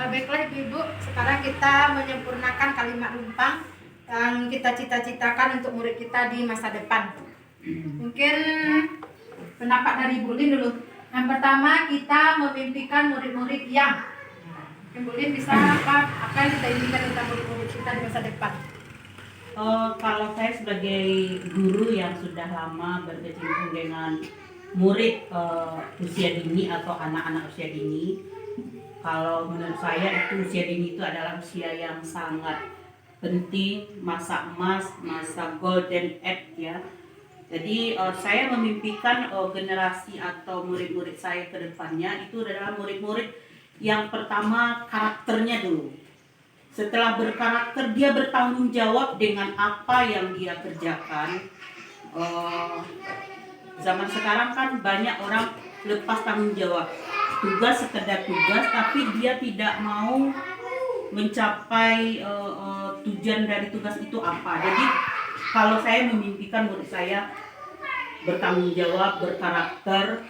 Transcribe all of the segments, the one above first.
Baiklah Ibu-Ibu, sekarang kita menyempurnakan kalimat lumpang yang kita cita-citakan untuk murid kita di masa depan. Mungkin pendapat dari Bu Lin dulu. Yang pertama, kita memimpikan murid-murid yang mungkin Bu Lin bisa apa yang kita impikan tentang murid-murid kita di masa depan? Kalau saya sebagai guru yang sudah lama berkecimpung dengan murid usia dini atau anak-anak usia dini, kalau menurut saya itu usia dini itu adalah usia yang sangat penting, masa emas, masa golden age ya. Jadi saya memimpikan generasi atau murid-murid saya ke depannya itu adalah murid-murid yang pertama karakternya dulu. Setelah berkarakter, dia bertanggung jawab dengan apa yang dia kerjakan. Zaman sekarang kan banyak orang lepas tanggung jawab, tugas sekedar tugas, tapi dia tidak mau mencapai tujuan dari tugas itu apa. Jadi kalau saya memimpikan murid saya bertanggung jawab, berkarakter,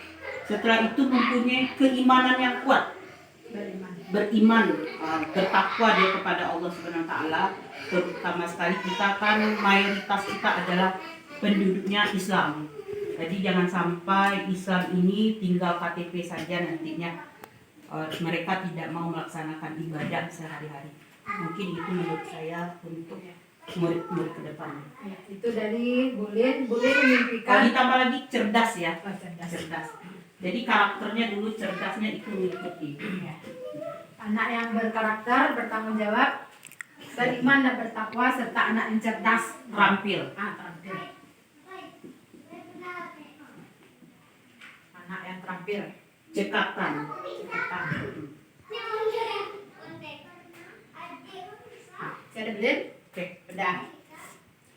setelah itu mempunyai keimanan yang kuat, beriman, bertakwa dia kepada Allah Subhanahu Wa Taala. Terutama sekali kita kan mayoritas kita adalah penduduknya Islam. Jadi jangan sampai Islam ini tinggal KTP saja nantinya mereka tidak mau melaksanakan ibadah sehari-hari. Mungkin itu menurut saya untuk murid-murid ke depan. Ya, itu dari Bu Lin memimpikan. Ditambah lagi cerdas ya. Cerdas. Jadi karakternya dulu, cerdasnya itu mengikuti. Ya. Anak yang berkarakter, bertanggung jawab, beriman dan bertakwa, serta anak yang cerdas, terampil. Terampil. Anak yang terampil, Cekatan. Saya Belin? Oke. Udah.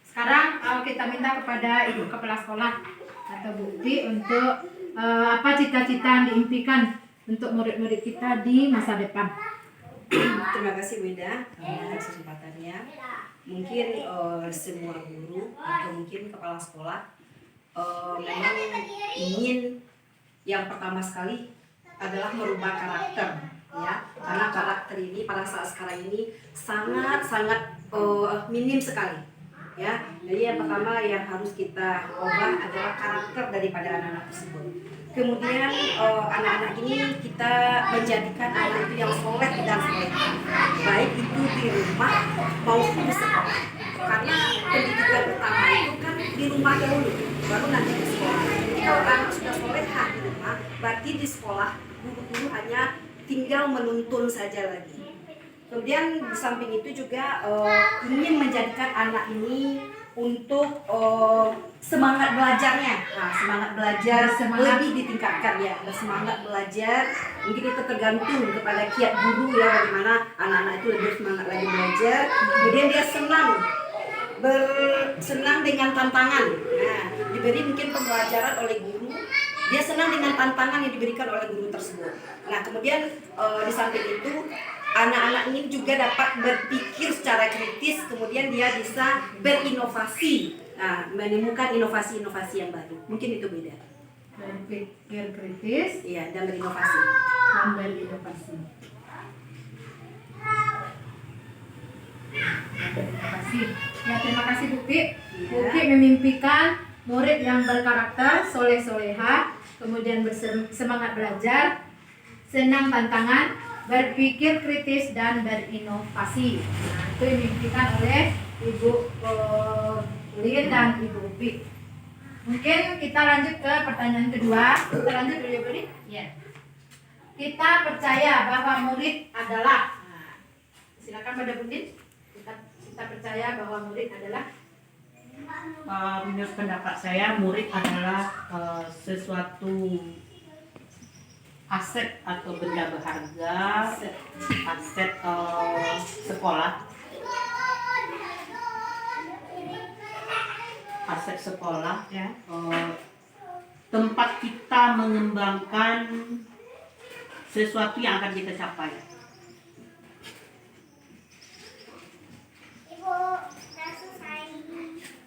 Sekarang kita minta kepada Ibu Kepala Sekolah atau Bukti untuk apa cita-cita yang diimpikan untuk murid-murid kita di masa depan. Terima kasih Wida atas kesempatannya. Mungkin semua guru atau mungkin kepala sekolah memang ingin yang pertama sekali adalah merubah karakter, ya, karena karakter ini pada saat sekarang ini sangat minim sekali, ya. Jadi yang pertama yang harus kita ubah adalah karakter daripada anak-anak tersebut. Kemudian anak-anak ini kita menjadikan anak itu yang soleh dan soleha, baik itu di rumah maupun di sekolah. Karena pendidikan utama itu kan di rumah dahulu, baru nanti di sekolah. Jadi kalau anak sudah soleha di rumah, berarti di sekolah guru-guru hanya tinggal menuntun saja lagi. Kemudian di samping itu juga ingin menjadikan anak ini untuk semangat belajarnya, semangat belajar lebih ditingkatkan ya, semangat belajar. Mungkin itu tergantung kepada kiat guru ya, bagaimana anak-anak itu lebih semangat lagi belajar. Kemudian dia senang dengan tantangan. Nah, diberi mungkin pembelajaran oleh guru, dia senang dengan tantangan yang diberikan oleh guru tersebut. Nah, kemudian di samping itu anak-anak ini juga dapat berpikir secara kritis, kemudian dia bisa berinovasi, menemukan inovasi-inovasi yang baru. Mungkin itu beda. Berpikir kritis, iya, dan berinovasi. Ya, terima kasih Bukti. Bukti memimpikan murid yang berkarakter, soleh-soleha, kemudian bersemangat belajar, senang tantangan, berpikir kritis dan berinovasi. Nah, itu dimimpikan oleh Ibu Lin dan Ibu Upi. Mungkin kita lanjut ke pertanyaan kedua. Kita lanjut dulu ya Bu Lin? Ya. Kita percaya bahwa murid adalah, silakan pada Bu Lin. Kita percaya bahwa murid adalah, menurut pendapat saya murid adalah sesuatu aset atau benda berharga, aset sekolah ya, tempat kita mengembangkan sesuatu yang akan kita capai.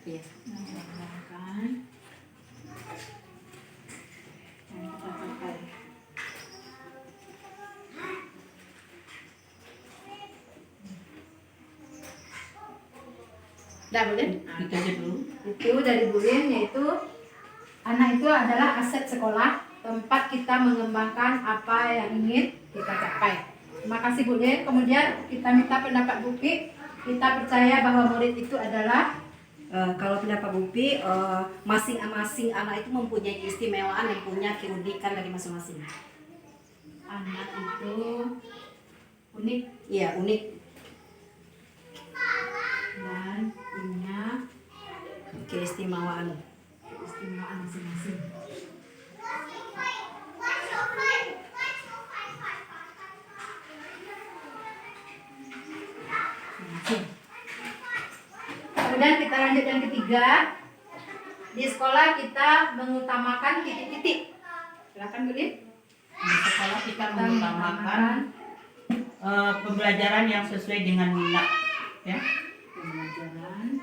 Iya. Dah boleh? Nah, Itu aja dulu. itu dari Bu Lin, yaitu anak itu adalah aset sekolah, tempat kita mengembangkan apa yang ingin kita capai. Terima kasih Bu Lin. Kemudian kita minta pendapat Bu Pi. Kita percaya bahwa murid itu adalah Kalau pendapat Bu Pi, masing-masing anak itu mempunyai keistimewaan dan punya keunikan dari masing-masing. anak itu unik Iya, unik. dan punya Keistimewaan. keistimewaan masing-masing. Kemudian kita lanjut yang ketiga. Di sekolah kita mengutamakan titik-titik. Silakan Bu Lin. Di sekolah kita mengutamakan pembelajaran yang sesuai dengan minat, ya. Pembelajaran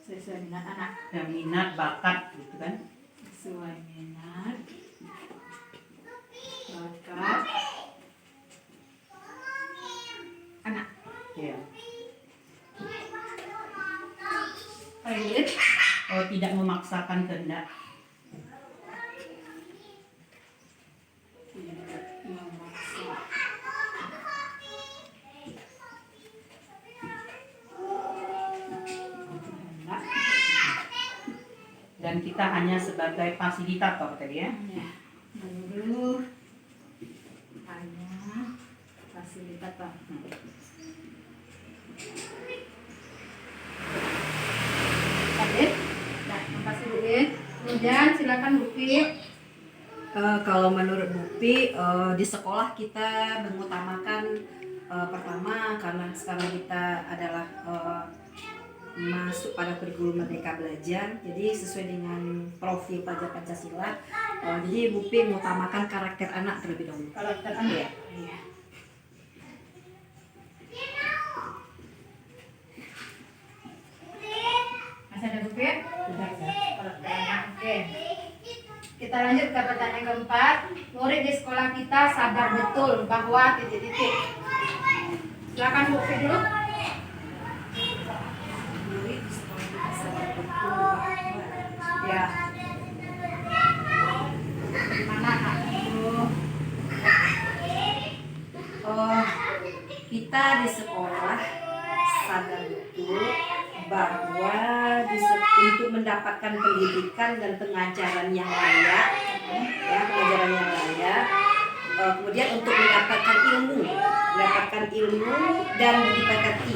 sesuai minat anak. Dan minat, bakat, gitu kan. Sesuai minat, bakat anak. Ya. Baik. Tidak memaksakan kehendak. Tidak memaksa. Kehendak. Dan kita hanya sebagai fasilitator tadi, ya. Ya, guru hanya fasilitator. Baik. Nah, terima kasih Bu Lin. Kemudian silakan Bu Pi. Kalau menurut Bu Pi, di sekolah kita mengutamakan pertama karena sekarang kita adalah masuk pada kurikulum Merdeka Belajar, jadi sesuai dengan profil pelajar Pancasila. Jadi Bu Pi mengutamakan karakter anak terlebih dahulu. Karakter anak. Iya. Masih ada Bu Pi? Sudah. Karakter anak. Oke. Kita lanjut ke pertanyaan yang keempat. Murid di sekolah kita sadar betul bahwa titik-titik. Silakan Bu Pi dulu. Murid di sekolah kita sadar betul bahwa Ya. Gimana Kak? kita di sekolah sadar betul bahwa untuk mendapatkan pendidikan dan pengajaran yang layak, ya pengajaran yang layak, kemudian untuk mendapatkan ilmu dan budi pekerti.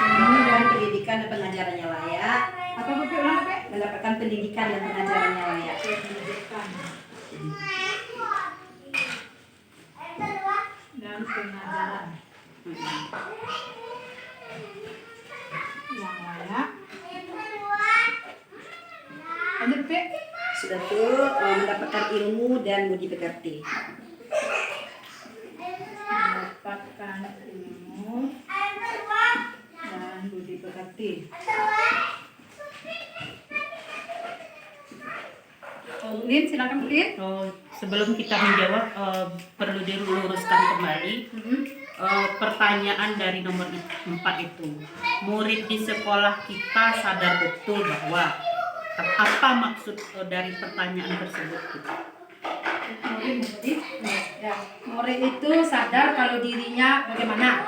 Mendapatkan pendidikan dan pengajaran yang layak, Apa Bu Pi ulang Bu Pi? mendapatkan pendidikan dan pengajaran yang layak. Pendidikan dan pengajaran yang layak. Lanjut Bu Pi. Sudah tuh mendapatkan ilmu dan budi pekerti. Mendapatkan ilmu dan budi pekerti. Bu Lin, silakan Bu Lin. Sebelum kita menjawab, perlu diluruskan kembali pertanyaan dari nomor 4 itu. Murid di sekolah kita sadar betul bahwa apa maksud dari pertanyaan tersebut? Murid itu sadar kalau dirinya bagaimana.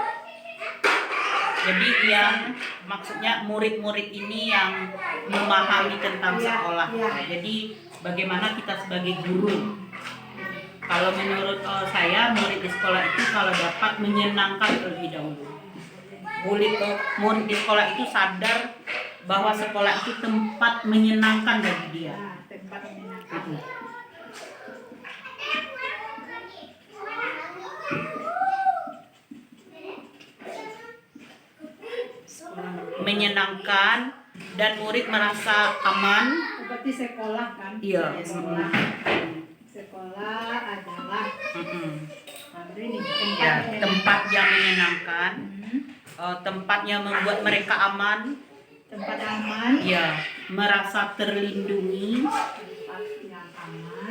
Jadi yang maksudnya murid-murid ini yang memahami tentang Iya, sekolah. iya. Jadi bagaimana kita sebagai guru? Kalau menurut saya murid di sekolah itu kalau dapat menyenangkan terlebih dahulu. Murid di sekolah itu sadar bahwa sekolah itu tempat menyenangkan bagi dia. Nah, tempat menyenangkan. Itu. Menyenangkan dan murid merasa aman. Seperti sekolah kan? Iya. Sekolah. Sekolah adalah ini Ya, tempat tempat yang menyenangkan, Hmm. tempatnya membuat mereka aman, Tempat aman. ya, merasa terlindungi, Tempat yang aman.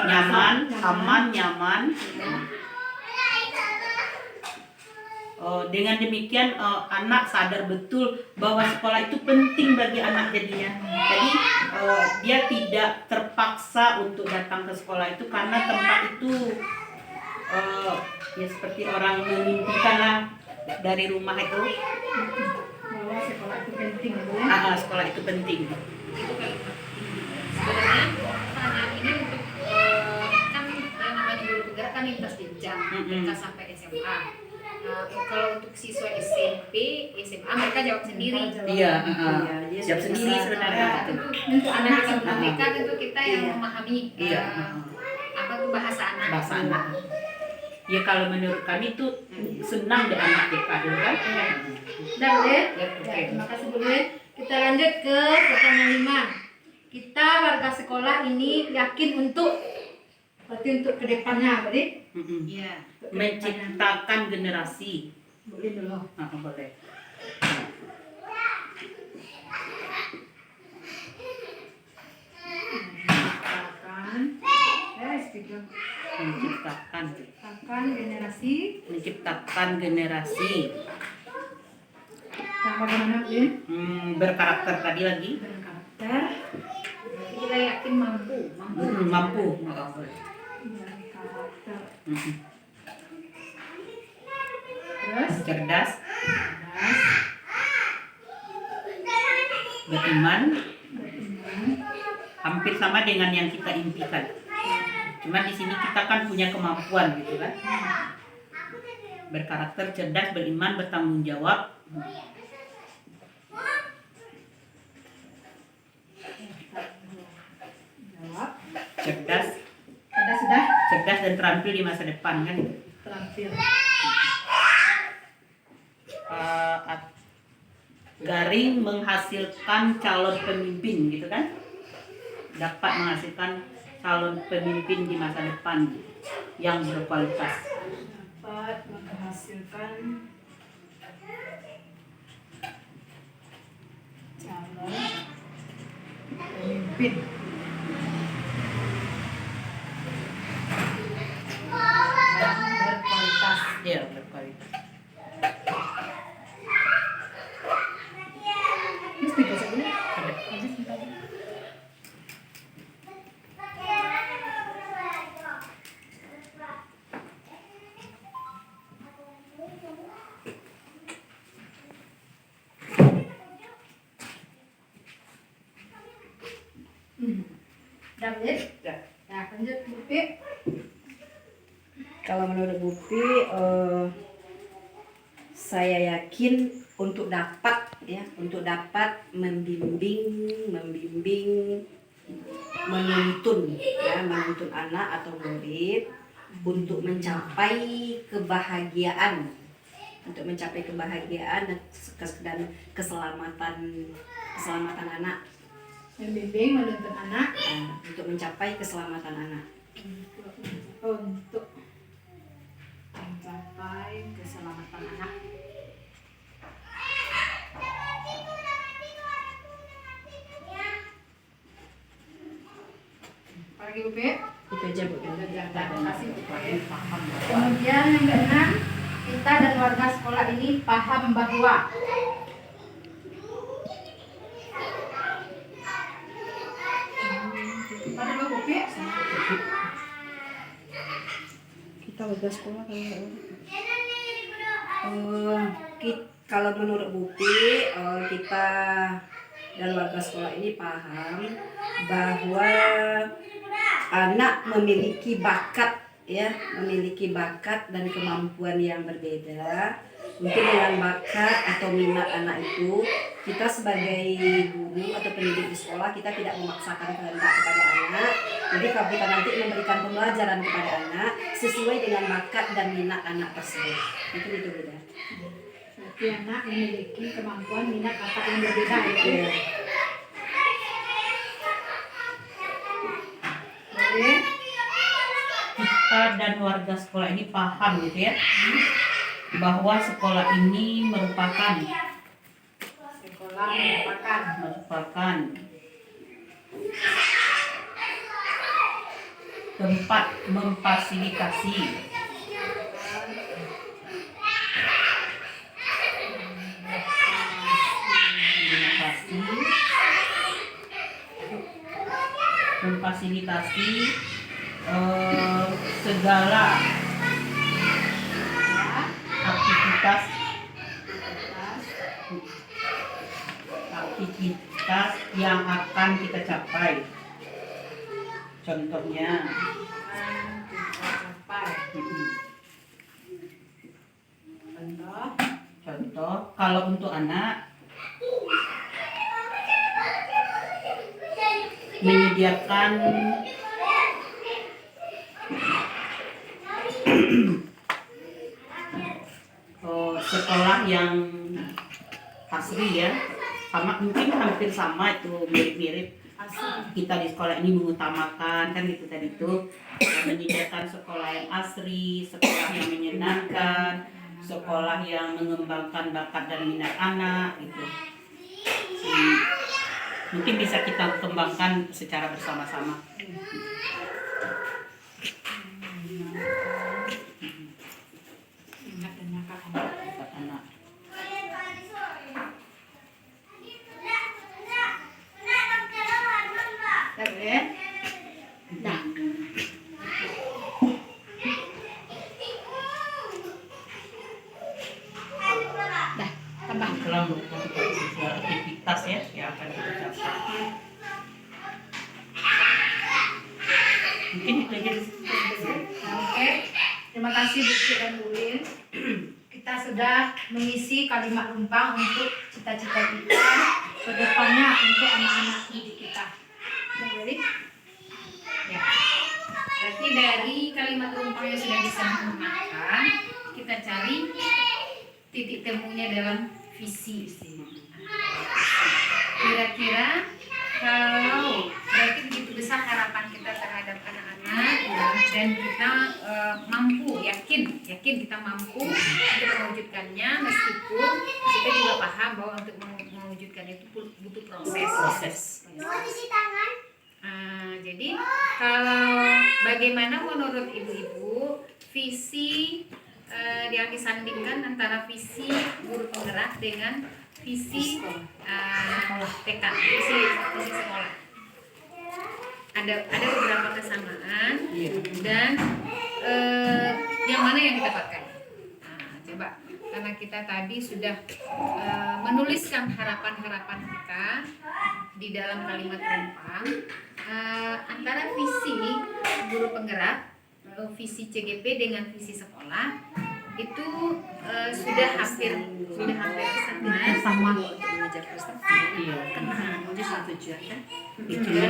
Nyaman, aman, nyaman. Dengan demikian anak sadar betul bahwa sekolah itu penting bagi anak jadinya. Jadi dia tidak terpaksa untuk datang ke sekolah itu karena tempat itu ya seperti orang memimpikan lah dari rumah itu. Bahwa sekolah itu penting, ya. Sekolah itu penting. Sebenarnya pertanyaan ini untuk kan yang namanya guru penggerak kan lintas jenjang TK sampai SMA. Kalau untuk siswa SMP, SMA mereka jawab sendiri. Iya, dia siap sudah sendiri bisa. sebenarnya. Untuk anak Anak SMA. TK tentu kita yang Iya. memahami Iya. apa tuh bahasa anak. Bahasa anak. Ya kalau menurut kami itu senang deh anak TK dulu kan. Udah boleh? Ya, oke. Ya, terima kasih boleh. Kita lanjut ke pertanyaan 5. Kita warga sekolah ini yakin berarti untuk kedepannya, berarti Iya. Menciptakan generasi. boleh dulu. Boleh. Menciptakan, Menciptakan generasi yang bagaimana, Bin? berkarakter tadi lagi. Berkarakter, Kita yakin mampu. Mampu. berkarakter. Terus, Cerdas, cerdas, beriman, beriman, hampir sama dengan yang kita impikan. Cuma di sini kita kan punya kemampuan gitu kan. Berkarakter, cerdas, beriman, bertanggung jawab. jawab, Cerdas, sudah cerdas dan terampil di masa depan kan. terampil. Garing menghasilkan calon pemimpin gitu kan. Dapat menghasilkan calon pemimpin di masa depan yang berkualitas. Dapat menghasilkan calon pemimpin. Yang berkualitas. Iya, berkualitas. Ini tiga saja. David, Ya. nah lanjut Bupi. Kalau menurut Bupi, saya yakin untuk dapat membimbing, menuntun anak atau murid untuk mencapai kebahagiaan, dan keselamatan anak, Membimbing, menuntun anak untuk mencapai keselamatan anak. untuk mencapai keselamatan anak. Apa lagi Bupi? Itu aja Bu. Terima kasih Bupi. Kemudian yang keenam, kita dan warga sekolah ini paham bahwa pada Bupi, Kita warga sekolah kalau menurut Bupi, kita dan warga sekolah ini paham bahwa anak memiliki bakat dan kemampuan yang berbeda. Mungkin dengan bakat atau minat anak itu, kita sebagai guru atau pendidik di sekolah, kita tidak memaksakan kehendak kepada anak. Jadi kalau kita nanti memberikan pembelajaran kepada anak sesuai dengan bakat dan minat anak tersebut. Mungkin itu beda. berarti anak memiliki kemampuan minat bakat yang berbeda ya. Iya. Boleh. Kita dan warga sekolah ini paham gitu ya, bahwa sekolah ini merupakan Sekolah merupakan tempat memfasilitasi, memfasilitasi segala aktivitas yang akan kita capai. Contohnya, contoh kalau untuk anak menyediakan sekolah yang asri ya, sama mungkin hampir sama itu, mirip-mirip kita di sekolah ini mengutamakan kan gitu tadi tuh, menyediakan sekolah yang asri, sekolah yang menyenangkan, sekolah yang mengembangkan bakat dan minat anak gitu. Mungkin bisa kita kembangkan secara bersama-sama. Anak. Nah, tambah. Dalam aktivitas ya yang akan kita capai. Mungkin itu aja. Oke, terima kasih Bu Ci dan Bu Lin. Kita sudah mengisi kalimat rumpang untuk cita-cita kita ke depannya untuk anak-anak didik kita. Jadi, Ya. Berarti dari kalimat rumpang yang sudah disempurnakan, kita cari titik temunya dalam visi. Kira-kira kalau berarti begitu besar harapan kita terhadap anak-anak dan kita yakin kita mampu untuk mewujudkannya, meskipun kita juga paham bahwa untuk mewujudkan itu butuh proses. Jadi kalau bagaimana menurut ibu-ibu visi yang disandingkan antara visi guru penggerak dengan visi TK, visi sekolah. Ada beberapa kesamaan dan yang mana yang kita pakai? Coba, karena kita tadi sudah menuliskan harapan-harapan kita di dalam kalimat rumpang, antara visi guru penggerak, visi CGP dengan visi sekolah itu sudah hampir sama. Untuk mengejar prestasi. Iya. Kan menuju satu tujuan kan.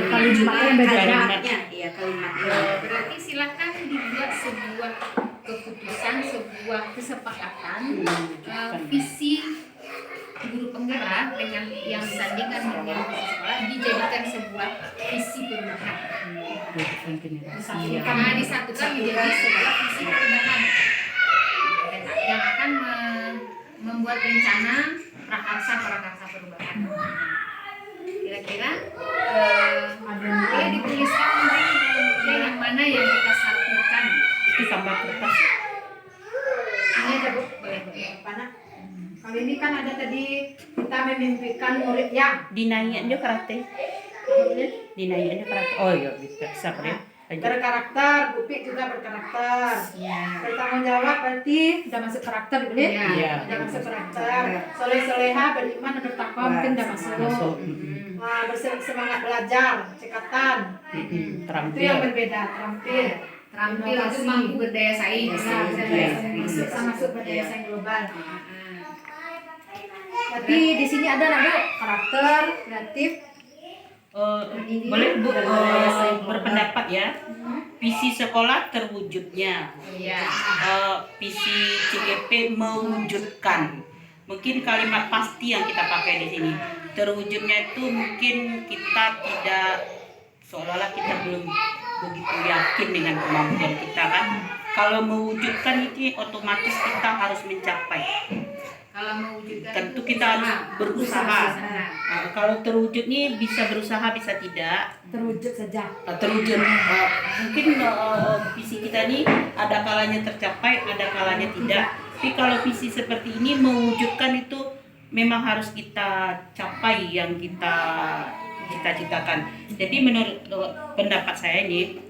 kalimatnya beda. Kalimatnya, iya kalimatnya. Berarti silakan dibuat sebuah keputusan, sebuah kesepakatan visi guru penggerak dengan yang disandingkan dengan visi sekolah dijadikan sebuah visi perubahan. Disatukan menjadi sebuah visi perubahan yang akan membuat rencana prakarsa perubahan. Kira-kira boleh dituliskan mungkin yang mana yang kita satukan. Itu sampai kertas. Ini ada Bu, boleh. Mana? Kali ini kan ada tadi kita memimpikan murid yang Dinaiknya dia karate. Dinaiknya karate. Oh iya bisa ya. berkarakter, Bu Pi juga berkarakter. Ya. Bertanggung jawab berarti udah masuk karakter Bu Lin? Iya. Udah masuk karakter. Soleh-soleha, beriman dan bertakwa mungkin udah masuk. Nah, bersemangat belajar, cekatan. Itu yang Terampil. berbeda, terampil. Terampil Inovasi. itu mampu berdaya saing. Nah, masuk berdaya saing global. Tapi di sini ada Bu, karakter, kreatif. Boleh Bu berpendapat ya. Visi sekolah terwujudnya. Iya. Visi CGP mewujudkan. Mungkin kalimat pasti yang kita pakai di sini. Terwujudnya itu mungkin kita tidak, seolah-olah kita belum begitu yakin dengan kemampuan kita kan. Kalau mewujudkan itu otomatis kita harus mencapai. Kalau mewujudkan Tentu itu kita harus usaha. berusaha. Kalau terwujud nih bisa berusaha bisa tidak. Terwujud saja. Terwujud mungkin visi kita nih ada kalanya tercapai, ada kalanya tidak. Tapi kalau visi seperti ini mewujudkan itu memang harus kita capai yang kita cita-citakan. Jadi menurut pendapat saya ini,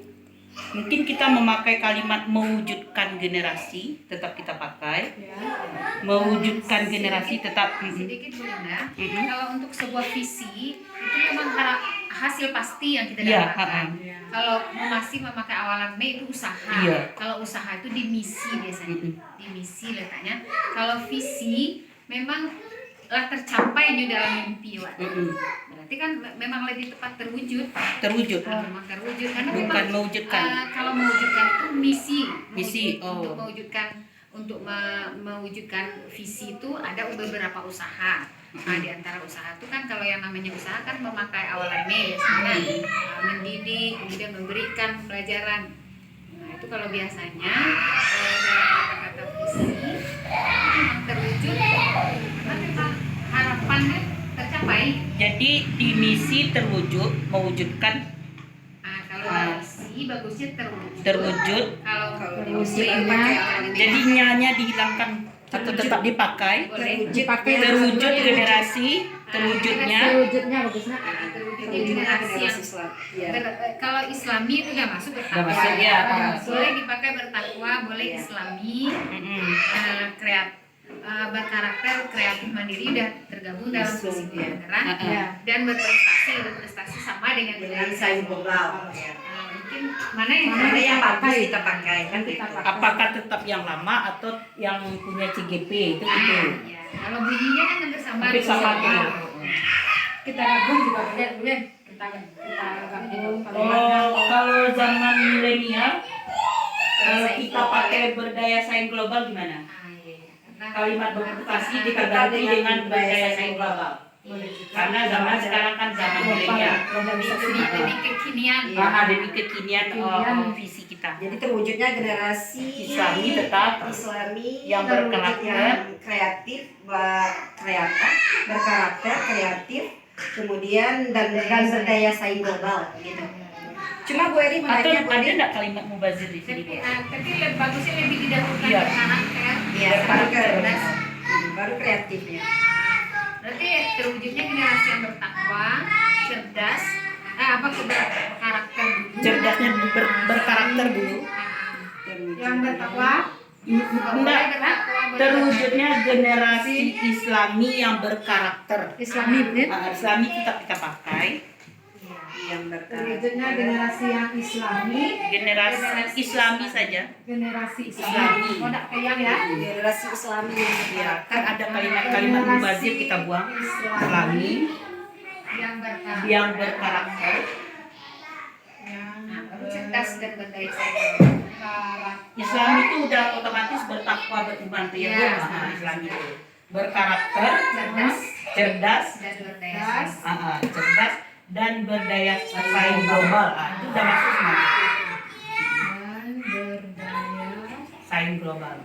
mungkin kita memakai kalimat mewujudkan generasi tetap kita pakai. Ya. Mewujudkan generasi tetap. Sedikit Bu Linda, Mhm. kalau untuk sebuah visi itu memang hasil pasti yang kita Iya, dapatkan. Ya. Kalau masih memakai awalan B itu usaha. Iya. Kalau usaha itu di misi biasanya. Mhm. Di misi letaknya. Kalau visi memang lah tercapai di dalam mimpi, Wak. Berarti kan memang lebih tepat terwujud. Terwujud. Memang terwujud karena Bukan memang mewujudkan. kalau mewujudkan itu misi. Misi, Untuk oh. mewujudkan visi itu ada beberapa usaha. Nah, di antara usaha itu kan kalau yang namanya usaha kan memakai awalan B biasanya, mendidik, kemudian memberikan pelajaran. Nah, itu kalau biasanya dalam kata-kata visi itu memang terwujud karena kita harapannya tercapai. Jadi di misi terwujud, mewujudkan Nah, kalau visi bagusnya terwujud. terwujud. Kalau Terwujud boleh, pakai Jadi nyanya dihilangkan atau tetap dipakai. boleh. Dipakai Terwujud generasi, terwujudnya. Terwujudnya bagusnya. Terwujudnya generasi yang Islam. Iya. kalau Islami itu udah masuk Udah bertakwa. masuk, ya. Boleh dipakai bertakwa, boleh Ya. Islami, Mm-mm. berkarakter kreatif mandiri udah tergabung dalam visi pembelajaran Ya. dan berprestasi sama dengan Dengan generasi. sains global. Mungkin mana yang Mana yang Kita bagus pakai. kita pakai kan Kita gitu. pakai. Apakah tetap yang lama atau yang punya CGP itu gitu? Ya, kalau bunyinya kan hampir sama. Hampir sama Sama. gitu. Kita gabung juga boleh. Kita gabung. Kalau zaman milenial, kalau kita pakai berdaya saing global gimana? Ah, iya. Karena Kalimat berprestasi kita ganti dengan berdaya saing global. Karena zaman sekarang kan zaman milenial. demi kekinian. Demi kekinian visi kita. Jadi terwujudnya generasi Islami tetap Islami yang berkarakter. yang kreatif, berkarakter, kreatif, kemudian dan berdaya saing global gitu. Cuma Bu Eri Atau menanya Bu ada Eri, nggak kalimat mubazir di sini? Tapi bagusnya lebih didahulukan Iya. karakter. ya karakter, baru kreatifnya. Berarti terwujudnya generasi yang bertakwa, cerdas, berkarakter dulu. Cerdasnya berkarakter dulu. Yang bertakwa. Enggak, terwujudnya generasi Islami yang berkarakter. Islami, bener? Islami tetap kita pakai. Yang berkarakter. Terwujudnya generasi yang Islami. Generasi Islami saja. Generasi Islami. Islami. Oh, nak kayang ya? Generasi Islami yang Ya, kan berkarakter. ada kalimat-kalimat mubazir kita buang. Islami yang berkarakter. Nah, baru cerdas dan berdaya saing. Islami itu udah otomatis bertakwa beriman tuh ya, Bu. Ya. Nah, Islami itu berkarakter, Cerdas cerdas, dan berdaya Cerdas. saing. cerdas dan berdaya saing global. Itu udah masuk semua. Dan berdaya. Saing global.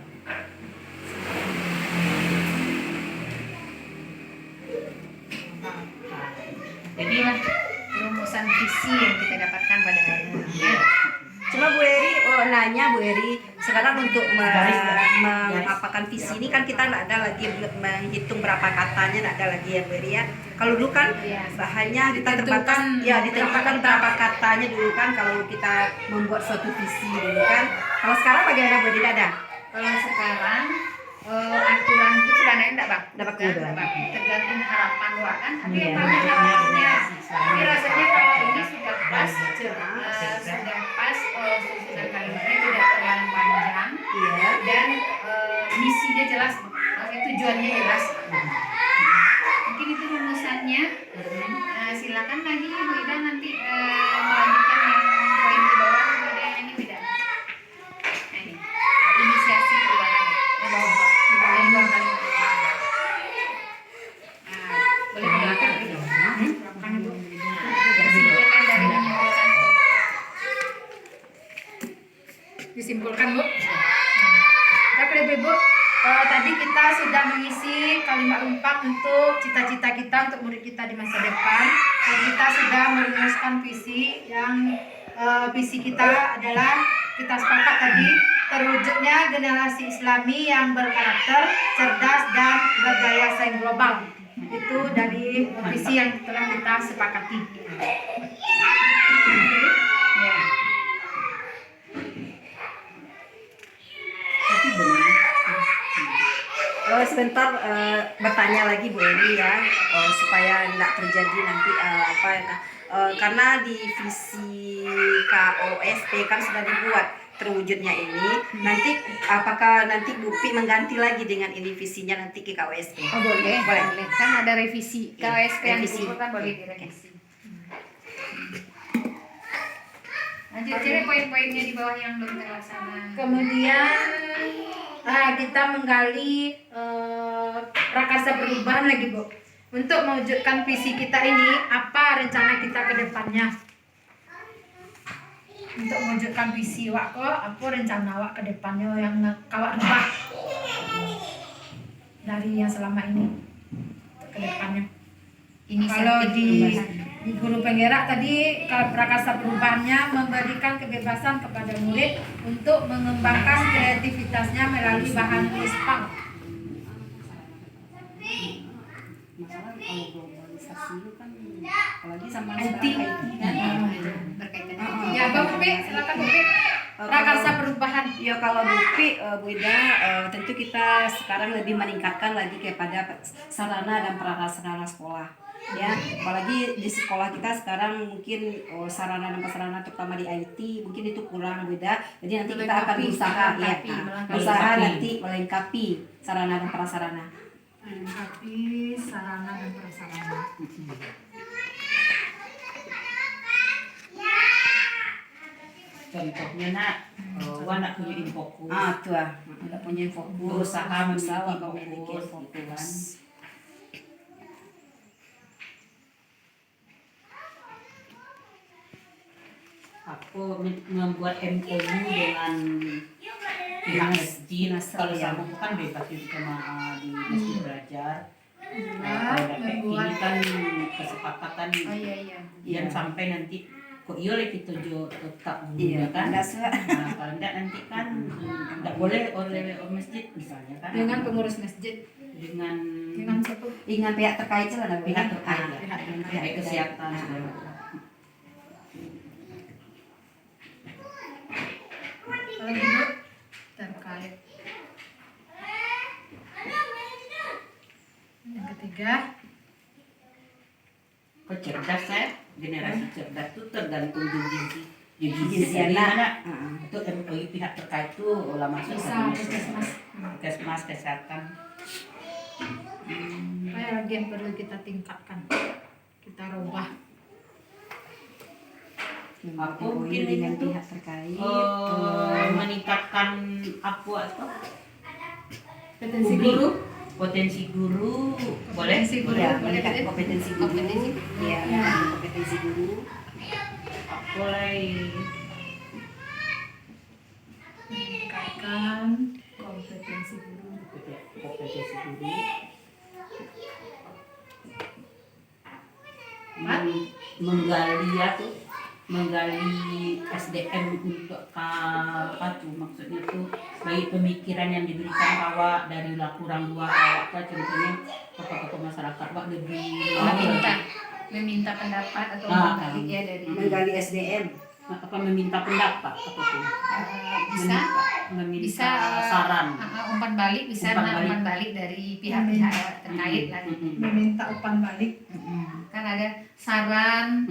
Jadi rumusan visi yang kita dapatkan pada hari ini. Iya. Cuma Bu Eri nanya Bu Eri, sekarang untuk Garis. mengapakan visi ini kan kita nggak ada lagi menghitung berapa katanya, nggak ada lagi ya Bu Eri ya. Kalau dulu kan Iya. bahannya kita Ditentukan terbatas, ya ditentukan berapa katanya dulu kan kalau kita membuat suatu visi dulu kan. Kalau sekarang bagaimana Bu Eri? Tidak ada. Kalau sekarang aturan itu sudah naik enggak Bang? Nggak pakai Sudah, udah. Bang. Tergantung harapan Wak kan. Tapi Iya. yang paling harapannya tapi rasanya kalau ini sudah pas, sudah pas susunan kalimatnya tidak terlalu panjang Iya. dan misinya jelas, maksudnya tujuannya jelas. Mungkin itu rumusannya. Silakan lagi Bu Ida nanti melanjutkan yang poin di bawah. Bu Ida yang ini tidak. Nah, ini inisiasi perubahan. Yang bawah kalimat. Boleh ke belakang gitu. Belakang itu. Disimpulkan dari menyimpulkan. Disimpulkan, Bu. Oke, Bu. Tadi kita sudah mengisi kalimat 4 untuk cita-cita kita kita untuk murid kita di masa depan. Dan kita sudah merumuskan visi yang visi kita adalah kita sepakat tadi terwujudnya generasi Islami yang berkarakter, cerdas dan berdaya saing global. Itu dari visi yang telah kita sepakati. Tapi benar. Sebentar bertanya lagi Bu Eli ya, supaya tidak terjadi nanti karena di visi KOSP kan sudah dibuat terwujudnya ini. Nanti apakah nanti Bupi mengganti lagi dengan ini visinya nanti ke KOSP? Oh boleh, Boleh. boleh. Kan ada revisi KOSP yang Revisi. dikumpulkan boleh direvisi. Lanjut cari poin-poinnya di bawah yang belum terlaksana. Kemudian kita menggali prakarsa perubahan lagi Bu. Untuk mewujudkan visi kita ini, apa rencana kita ke depannya? Untuk mewujudkan visi wak kok, apa rencana wak ke depannya yang kawak rubah dari yang selama ini ke depannya? Kalau di guru penggerak tadi kalau prakarsa perubahannya memberikan kebebasan kepada murid untuk mengembangkan kreativitasnya melalui bahan muspang. Masalah kalau globalisasi itu kan apalagi sama IT. kan. Berkaitan Ya Bang Bupi, silakan Bupi. Prakarsa perubahan. Ya kalau Bupi, Bu Ida, tentu kita sekarang lebih meningkatkan lagi kepada sarana dan prasarana sekolah. Ya, apalagi di sekolah kita sekarang mungkin sarana dan prasarana terutama di IT mungkin itu kurang Bu Ida. Jadi nanti kita akan berusaha ya, berusaha nanti melengkapi sarana dan prasarana. Melengkapi sarana dan prasarana. Contohnya nak, nak punya fokus. Tuh, ada punya fokus, Berusaha memiliki fokus. Aku membuat MOU dengan pihak masjid. Kalau sama kan bebas itu sama di masjid belajar. Kalau dapat ini kan kesepakatan yang sampai nanti kok iya lagi kita tetap menggunakan. Nah, kalau enggak nanti kan enggak boleh oleh masjid misalnya kan. Dengan pengurus masjid. Dengan siapa? Dengan pihak terkait lah, pihak terkait ya. Pihak Kesehatan segala macam. Kalau gitu terkait. Yang ketiga, Kok cerdas ya, generasi cerdas itu tergantung gizi anak. itu MOU pihak terkait itu olah masuk bisa puskesmas. Puskesmas kesehatan. Apa lagi yang perlu kita tingkatkan? Kita rubah. Aku mungkin dengan itu pihak terkait meningkatkan apa itu Potensi guru. potensi guru boleh Potensi guru. ya, Boleh, meningkat boleh. kompetensi guru. Ya, Ya. kompetensi guru. boleh Meningkatkan kompetensi guru. kompetensi guru menggali ya tuh menggali SDM untuk apa tuh maksudnya tuh baik pemikiran yang diberikan awak dari kurang dua awak kan contohnya tokoh-tokoh masyarakat awak lebih meminta pendapat atau menggali ya dari Menggali SDM. apa meminta pendapat apa tuh meminta saran umpan balik bisa umpan balik dari pihak-pihak terkait lah. Meminta umpan balik. Kan ada saran,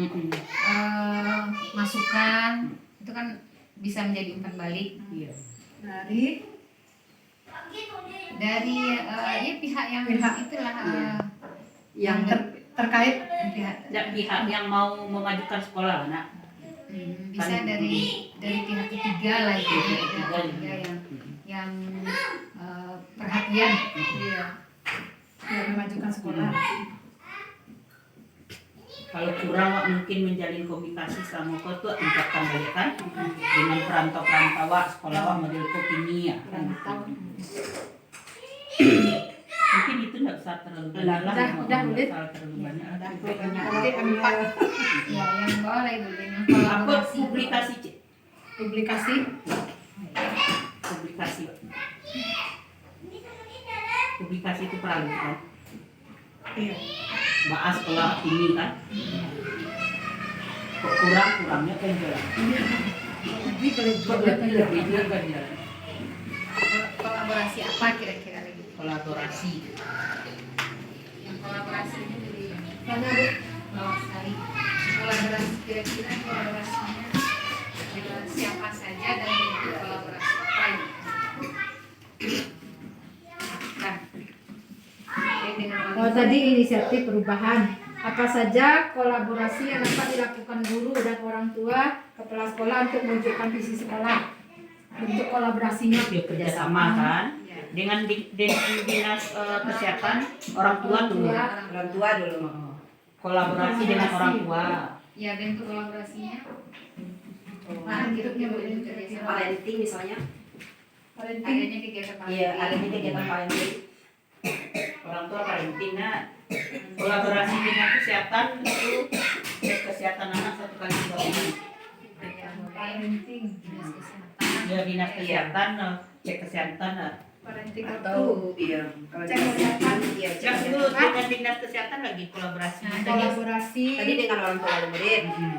masukan itu kan bisa menjadi umpan balik iya dari ya pihak yang itulah Yang terkait. pihak yang mau memajukan sekolah nak bisa dari pihak ketiga lah itu Pihak pihak ketiga. ketiga yang perhatian Yang memajukan sekolah. kalau kurang wak mungkin menjalin komunikasi sama kau tuh tingkatkan balik kan dengan perantau wak sekolah wak model kopini ya kan mungkin itu nggak usah usah terlalu Udah, banyak lah. udah, Nggak ulit. usah terlalu banyak. Nanti empat. Ya, yang boleh ibu dengan Apa kolaborasi. publikasi, Cik? Publikasi. Publikasi. Publikasi itu perlu kan? Iya. Bahas sekolah ini kan? Kok kurangnya kan jalan? Jadi kalau Kok lebihnya kan jalan? Kolaborasi apa kira-kira lagi? Kolaborasi. Yang kolaborasi ini dari mana Bu? Lawasari. Kolaborasi kira-kira kolaborasinya dengan siapa saja dan bentuk kolaborasi apa ini? Nah, ini dengan Oh, tadi inisiatif perubahan. Apa saja kolaborasi yang dapat dilakukan guru dan orang tua, kepala sekolah untuk mewujudkan visi sekolah. Bentuk kolaborasinya Ya kerjasama kan? Ya. Dengan dinas kesehatan orang tua dulu. Orang tua dulu. Kolaborasi dengan orang tua. Ya, bentuk kolaborasinya. Nah, gitu ya, Bu. Parenting misalnya. Parenting. Adanya kegiatan Iya, adanya kegiatan parenting. Orang tua parenting. Nah, kolaborasi dengan kesehatan itu cek kesehatan anak 1 kali 2 minggu. Parenting. Dinas kesehatan. Ya dinas kesehatan cek kesehatan. Parenting Atau iya, kalau Cek kesehatan. iya, cek Yang kesehatan. dulu dengan dinas kesehatan lagi kolaborasi. Nah, kolaborasi. Tadi dengan orang tua dan murid. Mm-mm.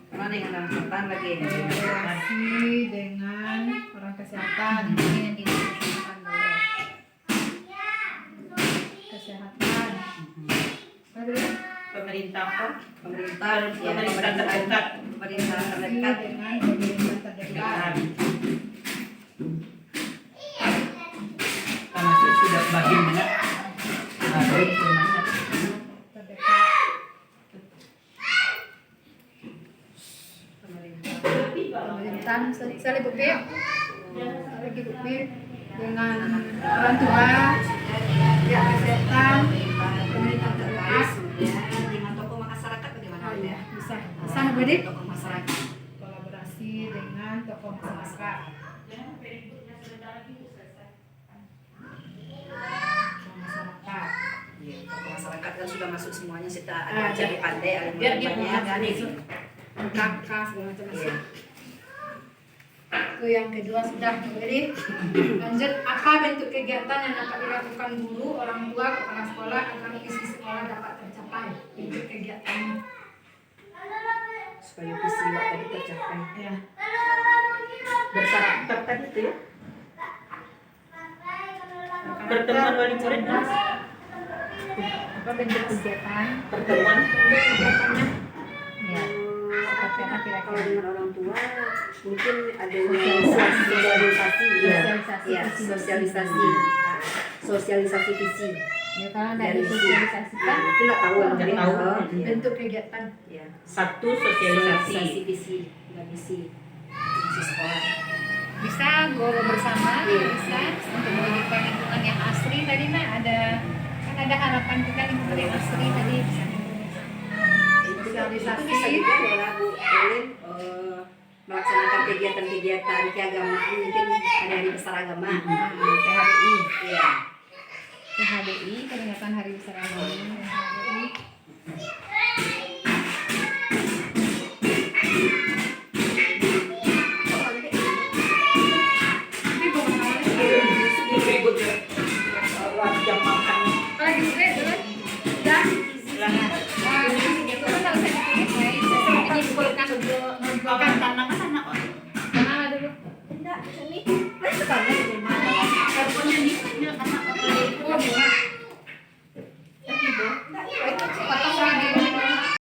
Karena dengan orang kesehatan lagi. Kolaborasi dengan orang kesehatan. Ini yang dinas kesehatan boleh. Kesehatan. Lalu Pemerintah kok Pemerintah, ya, pemerintah terdekat. pemerintah kolaborasi terdekat. dengan pemerintah terdekat. Karena itu sudah bagian benar. Baru semacam. Terdekat. Pemerintahan sosial Ibu Pi. Lagi Ibu Pi dengan orang tua, ya kesehatan, pemerintah terdekat. Dengan tokoh masyarakat bagaimana? Oh ya, bisa. Bisa Bu Dik? Tokoh masyarakat. Kolaborasi dengan tokoh masyarakat. Tokoh masyarakat. Iya, tokoh masyarakat kan sudah masuk semuanya, kita Ah, ada jadi pandai, ada Biar dia banyak kan masuk. itu. Kakak segala macam Iya. masuk. Itu yang kedua sudah. Jadi lanjut, apa bentuk kegiatan yang dapat dilakukan guru, orang tua, kepala sekolah agar visi sekolah dapat tercapai? Bentuk kegiatan. Supaya visi tadi tercapai. Ya. Berkarakter tadi itu ya. Pertemuan wali murid mas. Apa bentuk kegiatan? Pertemuan. Kegiatannya. Ya. Seperti apa Kalau kira-kira? dengan orang tua mungkin ada sosialisasi, ya, Sosialisasi ya, visi. sosialisasi, sosialisasi visi. Ya kan dari Dari visi. sosialisasikan Itu nggak tahu, Nggak mungkin tahu. Iya. bentuk kegiatan. Ya. Satu Sosialisasi sosialisasi. visi, nggak visi sekolah. Bisa guru bersama, Iya. bisa untuk mewujudkan lingkungan yang asri tadi mah ada kan ada harapan kita lingkungan yang asri tadi bisa guru bersama. Sosialisasi. Itu bisa juga ya Bu Elin melaksanakan kegiatan-kegiatan keagamaan, mungkin ada hari besar agama. PHBI, Iya. PHBI peringatan Hari Besar Agama PHBI. Ribut ya. Jam makan. Lagi juga kan? Dan Wah, itu kan nggak usah ditulis guys. Saya menyimpulkan Makan tanah kan anak. mana dulu. Enggak, ini. Kan sekarang